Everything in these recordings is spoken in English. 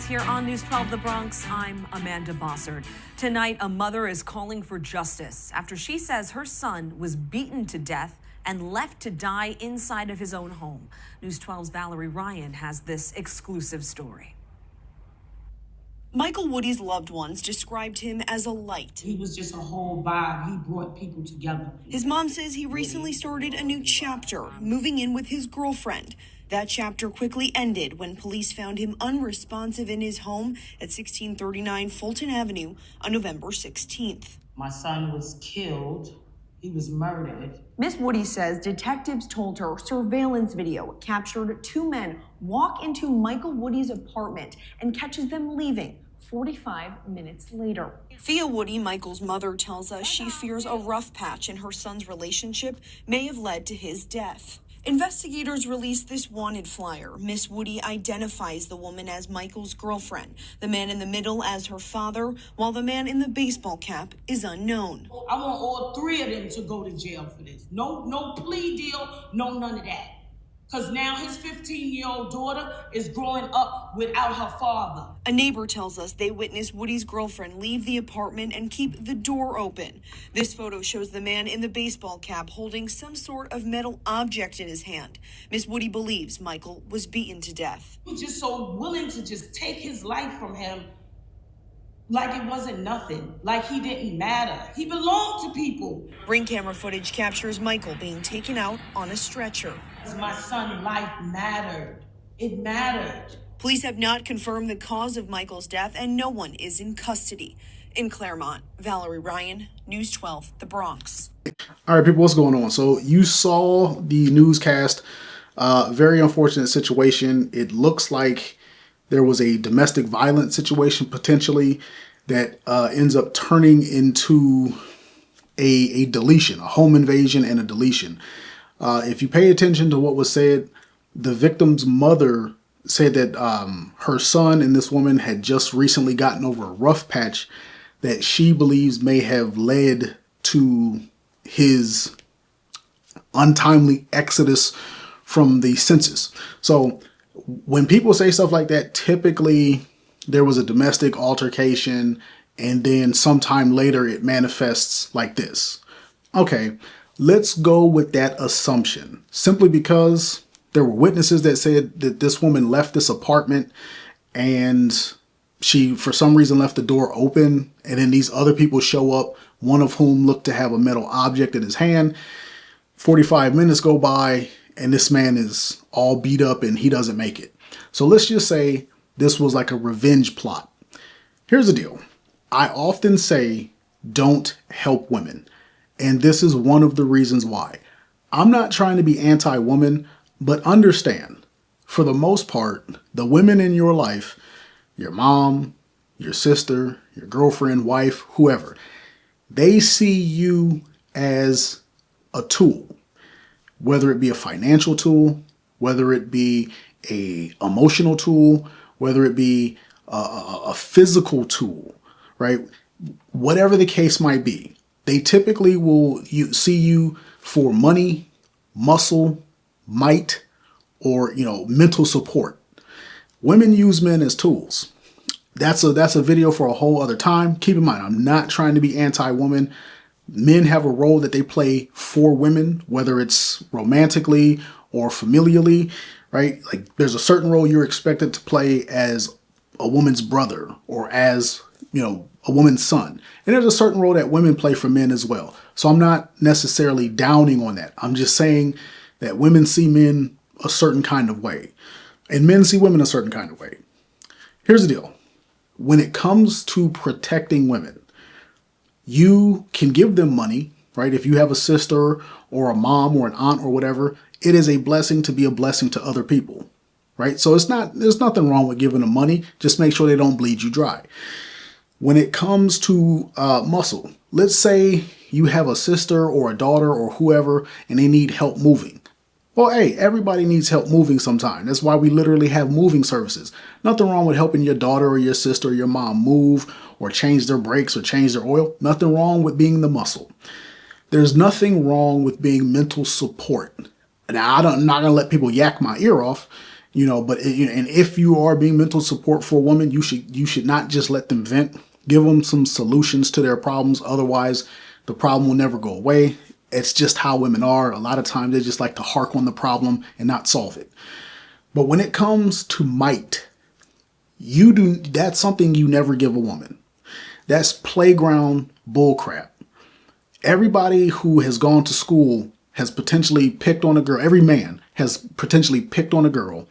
News here on News 12 The Bronx. I'm Amanda Bossard. Tonight, a mother is calling for justice after she says her son was beaten to death and left to die inside of his own home. News 12's Valerie Ryan has this exclusive story. Michael Woody's loved ones described him as a light. He was just a whole vibe. He brought people together. His mom says he recently started a new chapter, moving in with his girlfriend. That chapter quickly ended when police found him unresponsive in his home at 1639 Fulton Avenue on November 16th. My son was killed. He was murdered. Miss Woody says detectives told her surveillance video captured two men walk into Michael Woody's apartment and catches them leaving 45 minutes later. Thea Woody, Michael's mother, tells us she fears a rough patch in her son's relationship may have led to his death. Investigators released this wanted flyer. Miss Woody identifies the woman as Michael's girlfriend, the man in the middle as her father, while the man in the baseball cap is unknown. I want all three of them to go to jail for this. No plea deal, no none of that. Because now his 15-year-old daughter is growing up without her father. A neighbor tells us they witnessed Woody's girlfriend leave the apartment and keep the door open. This photo shows the man in the baseball cap holding some sort of metal object in his hand. Miss Woody believes Michael was beaten to death. He was just so willing to just take his life from him like it wasn't nothing, like he didn't matter. He belonged to people. Ring camera footage captures Michael being taken out on a stretcher. My son's life mattered. It mattered. Police have not confirmed the cause of Michael's death, and no one is in custody. In Claremont, Valerie Ryan, News 12, The Bronx. All right, people, what's going on? So you saw the newscast. Very unfortunate situation. It looks like there was a domestic violence situation potentially that ends up turning into a deletion, a home invasion and a deletion. If you pay attention to what was said, the victim's mother said that her son and this woman had just recently gotten over a rough patch that she believes may have led to his untimely exodus from the census. So when people say stuff like that, typically there was a domestic altercation and then sometime later it manifests like this. Okay, let's go with that assumption, simply because there were witnesses that said that this woman left this apartment and she, for some reason, left the door open. And then these other people show up, one of whom looked to have a metal object in his hand. 45 minutes go by and this man is all beat up and he doesn't make it. So let's just say this was like a revenge plot. Here's the deal. I often say, don't help women. And this is one of the reasons why. I'm not trying to be anti-woman, but understand, for the most part, the women in your life, your mom, your sister, your girlfriend, wife, whoever, they see you as a tool, whether it be a financial tool, whether it be a emotional tool, whether it be a physical tool, right? Whatever the case might be, they typically will see you for money, muscle, might, or, mental support. Women use men as tools. That's a video for a whole other time. Keep in mind, I'm not trying to be anti-woman. Men have a role that they play for women, whether it's romantically or familially, right? Like there's a certain role you're expected to play as a woman's brother or as, a woman's son. And there's a certain role that women play for men as well. So I'm not necessarily downing on that. I'm just saying that women see men a certain kind of way and men see women a certain kind of way. Here's the deal. When it comes to protecting women, you can give them money, right? If you have a sister or a mom or an aunt or whatever, it is a blessing to be a blessing to other people, right? So there's nothing wrong with giving them money. Just make sure they don't bleed you dry. When it comes to muscle, let's say you have a sister or a daughter or whoever, and they need help moving. Well, hey, everybody needs help moving sometime. That's why we literally have moving services. Nothing wrong with helping your daughter or your sister or your mom move or change their brakes or change their oil. Nothing wrong with being the muscle. There's nothing wrong with being mental support. Now, I'm not going to let people yak my ear off. But and if you are being mental support for a woman, you should not just let them vent. Give them some solutions to their problems. Otherwise, the problem will never go away. It's just how women are. A lot of times they just like to hark on the problem and not solve it. But when it comes to might, that's something you never give a woman. That's playground bullcrap. Everybody who has gone to school has potentially picked on a girl. Every man has potentially picked on a girl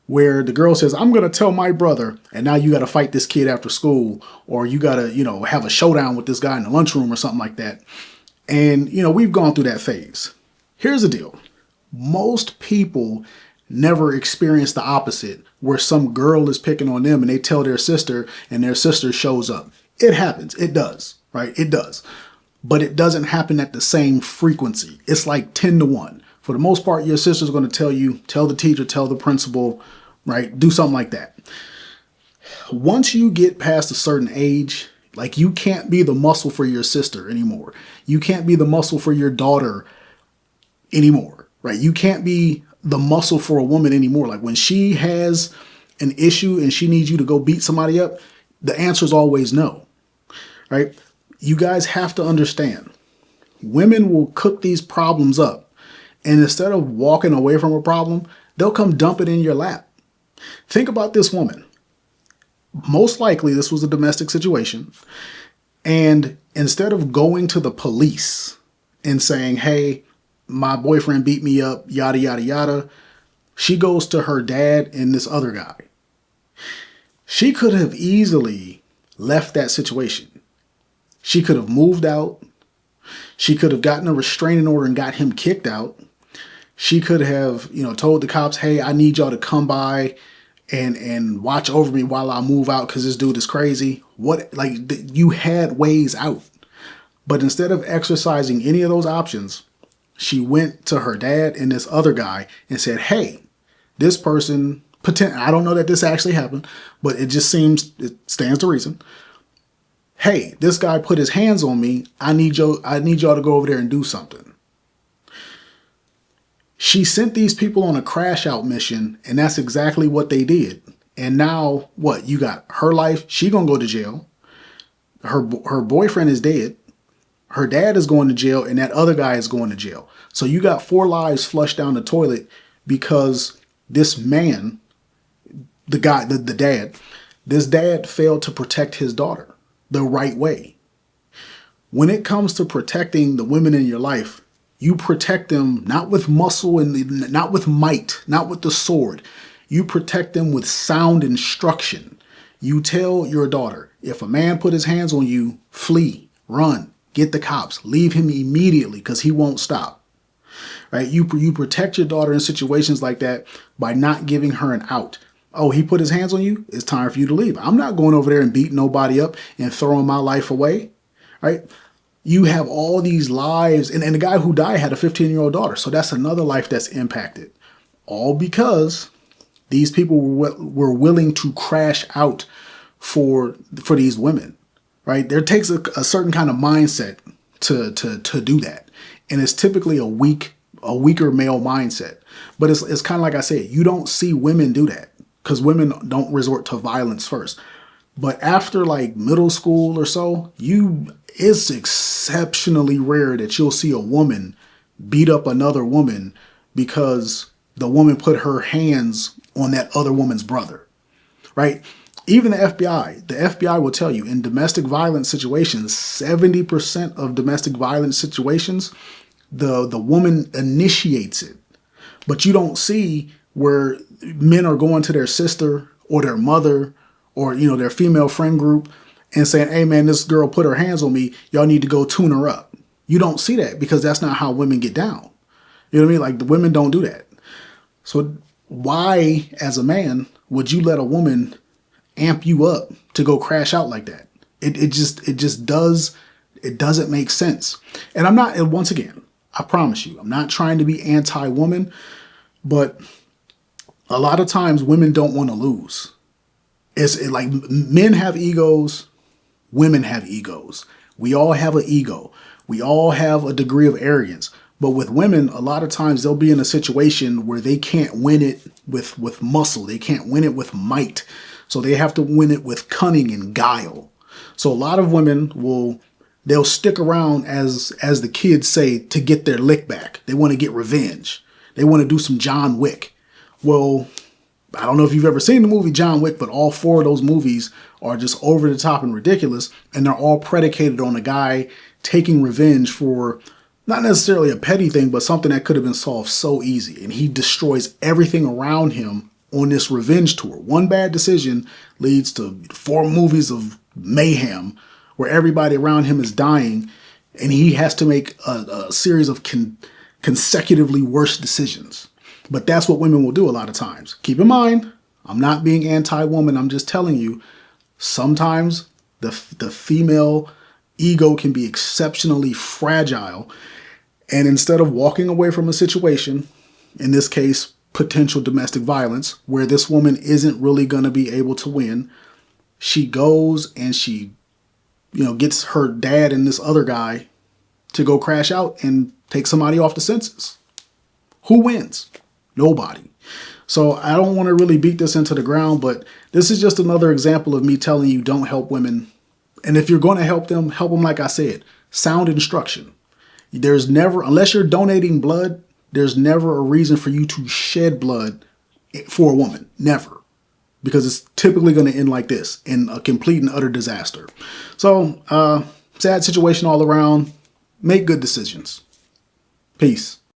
where the girl says, I'm going to tell my brother, and now you got to fight this kid after school, or you got to, have a showdown with this guy in the lunchroom or something like that. And, we've gone through that phase. Here's the deal. Most people never experience the opposite, where some girl is picking on them and they tell their sister and their sister shows up. It happens. It does, right? It does. But it doesn't happen at the same frequency. It's like 10 to 1. For the most part, your sister's going to tell the teacher, tell the principal, right? Do something like that. Once you get past a certain age, like, you can't be the muscle for your sister anymore. You can't be the muscle for your daughter anymore, right? You can't be the muscle for a woman anymore. Like, when she has an issue and she needs you to go beat somebody up, the answer is always no, right? You guys have to understand, women will cook these problems up. And instead of walking away from a problem, they'll come dump it in your lap. Think about this woman. Most likely this was a domestic situation. And instead of going to the police and saying, hey, my boyfriend beat me up, yada, yada, yada, she goes to her dad and this other guy. She could have easily left that situation. She could have moved out. She could have gotten a restraining order and got him kicked out. She could have, told the cops, hey, I need y'all to come by and watch over me while I move out because this dude is crazy. You had ways out. But instead of exercising any of those options, she went to her dad and this other guy and said, hey, this person, I don't know that this actually happened, but it stands to reason. Hey, this guy put his hands on me. I need y'all to go over there and do something. She sent these people on a crash out mission, and that's exactly what they did. And now what? You got her life. She gonna go to jail. Her boyfriend is dead. Her dad is going to jail, and that other guy is going to jail. So you got 4 lives flushed down the toilet because this man, the guy, the dad, this dad failed to protect his daughter the right way. When it comes to protecting the women in your life, you protect them not with muscle and not with might, not with the sword. You protect them with sound instruction. You tell your daughter, if a man put his hands on you, flee, run, get the cops, leave him immediately because he won't stop. Right? You protect your daughter in situations like that by not giving her an out. Oh, he put his hands on you? It's time for you to leave. I'm not going over there and beating nobody up and throwing my life away. Right? You have all these lives, and the guy who died had a 15-year-old daughter. So that's another life that's impacted. All because these people were willing to crash out for these women, right? There takes a certain kind of mindset to do that. And it's typically a weaker male mindset. But it's kind of like I said, you don't see women do that because women don't resort to violence first. But after like middle school or so, it's exceptionally rare that you'll see a woman beat up another woman because the woman put her hands on that other woman's brother, right? Even the FBI will tell you in domestic violence situations, 70% of domestic violence situations, the woman initiates it. But you don't see where men are going to their sister or their mother or, their female friend group and saying, hey man, this girl put her hands on me. Y'all need to go tune her up. You don't see that because that's not how women get down. You know what I mean? Like, the women don't do that. So why, as a man, would you let a woman amp you up to go crash out like that? It doesn't make sense. And I'm not, and once again, I promise you, I'm not trying to be anti-woman, but a lot of times women don't want to lose. It's like men have egos, women have egos. We all have an ego. We all have a degree of arrogance, But with women, a lot of times they'll be in a situation where they can't win it with muscle. They can't win it with might. So they have to win it with cunning and guile. So a lot of women they'll stick around, as the kids say, to get their lick back. They want to get revenge. They want to do some John Wick. Well, I don't know if you've ever seen the movie John Wick, but all 4 of those movies are just over the top and ridiculous. And they're all predicated on a guy taking revenge for not necessarily a petty thing, but something that could have been solved so easy. And he destroys everything around him on this revenge tour. One bad decision leads to 4 movies of mayhem where everybody around him is dying, and he has to make a series of consecutively worse decisions. But that's what women will do a lot of times. Keep in mind, I'm not being anti-woman. I'm just telling you, sometimes the female ego can be exceptionally fragile. And instead of walking away from a situation, in this case, potential domestic violence, where this woman isn't really going to be able to win, she goes and she, gets her dad and this other guy to go crash out and take somebody off the census. Who wins? Nobody. So I don't want to really beat this into the ground, but this is just another example of me telling you, don't help women. And if you're going to help them like I said, sound instruction. There's never, unless you're donating blood, there's never a reason for you to shed blood for a woman. Never. Because it's typically going to end like this, in a complete and utter disaster. So, sad situation all around. Make good decisions. Peace.